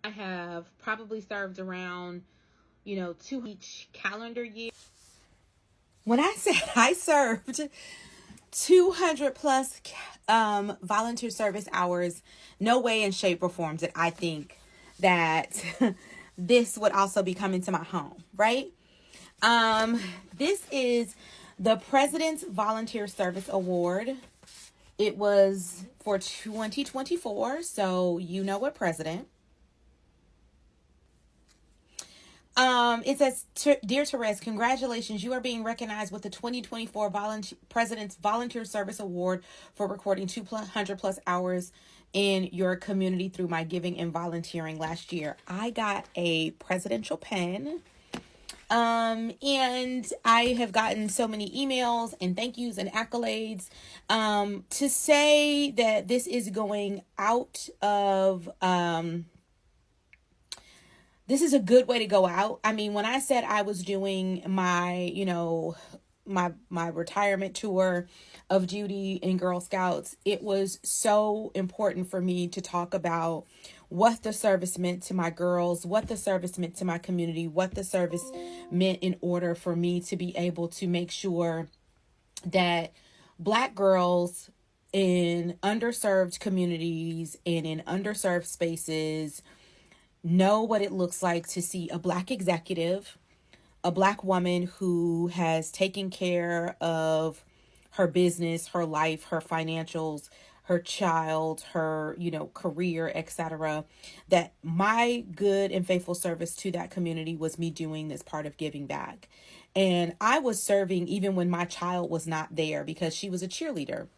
I have probably served around, two each calendar year. When I said I served 200 plus volunteer service hours, no way in shape or form did I think that this would also be coming to my home, right? This is the President's Volunteer Service Award. It was for 2024, so you know what president. It says, Dear Therese, congratulations. You are being recognized with the 2024 President's Volunteer Service Award for recording 200 plus hours in your community through my giving and volunteering last year. I got a presidential pen. And I have gotten so many emails and thank yous and accolades, to say that this is going out of, this is a good way to go out. I mean, when I said I was doing my, my retirement tour of duty in Girl Scouts, it was so important for me to talk about what the service meant to my girls, what the service meant to my community, what the service meant in order for me to be able to make sure that Black girls in underserved communities and in underserved spaces know what it looks like to see a Black executive, a Black woman who has taken care of her business, her life, her financials, her child, her, career, etc. That my good and faithful service to that community was me doing this part of giving back. And I was serving even when my child was not there because she was a cheerleader.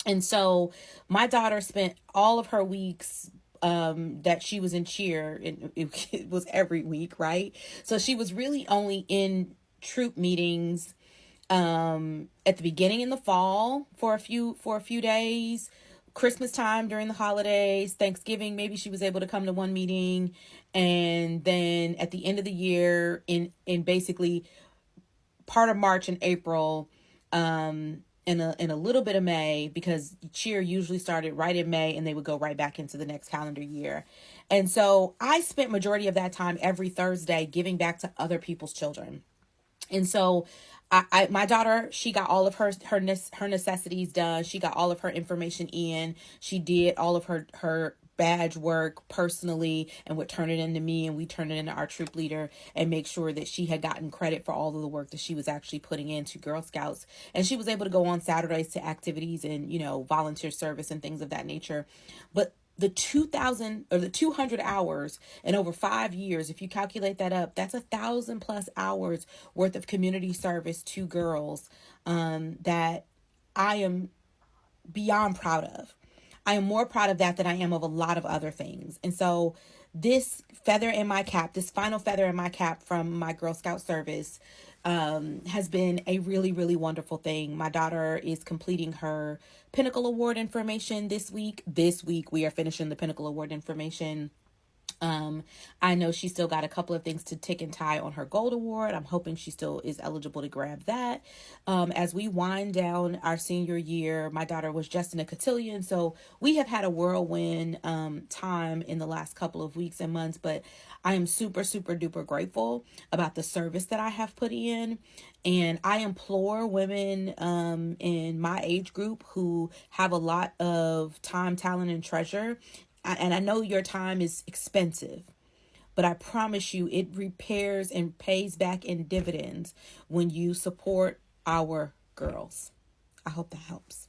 And so my daughter spent all of her weeks that she was in cheer, and it was every week, right? So she was really only in troop meetings at the beginning in the fall for a few days, Christmas time during the holidays, Thanksgiving, maybe she was able to come to one meeting, and then at the end of the year in basically part of March and April, in a little bit of May, because cheer usually started right in May and they would go right back into the next calendar year. And so I spent majority of that time every Thursday giving back to other people's children. And so my daughter, she got all of her necessities done. She got all of her information in. She did all of her badge work personally and would turn it into me, and we turn it into our troop leader and make sure that she had gotten credit for all of the work that she was actually putting into Girl Scouts. And she was able to go on Saturdays to activities and, volunteer service and things of that nature. But the 200 hours in over 5 years, if you calculate that up, that's 1,000 plus hours worth of community service to girls, that I am beyond proud of. I am more proud of that than I am of a lot of other things. And so this feather in my cap, this final feather in my cap from my Girl Scout service, has been a really, really wonderful thing. My daughter is completing her Pinnacle Award information this week. This week we are finishing the Pinnacle Award information. I know she still got a couple of things to tick and tie on her Gold Award. I'm hoping she still is eligible to grab that. As we wind down our senior year, my daughter was just in a cotillion, so we have had a whirlwind time in the last couple of weeks and months, but I am super, super duper grateful about the service that I have put in. And I implore women in my age group who have a lot of time, talent, and treasure, and I know your time is expensive, but I promise you it repairs and pays back in dividends when you support our girls. I hope that helps.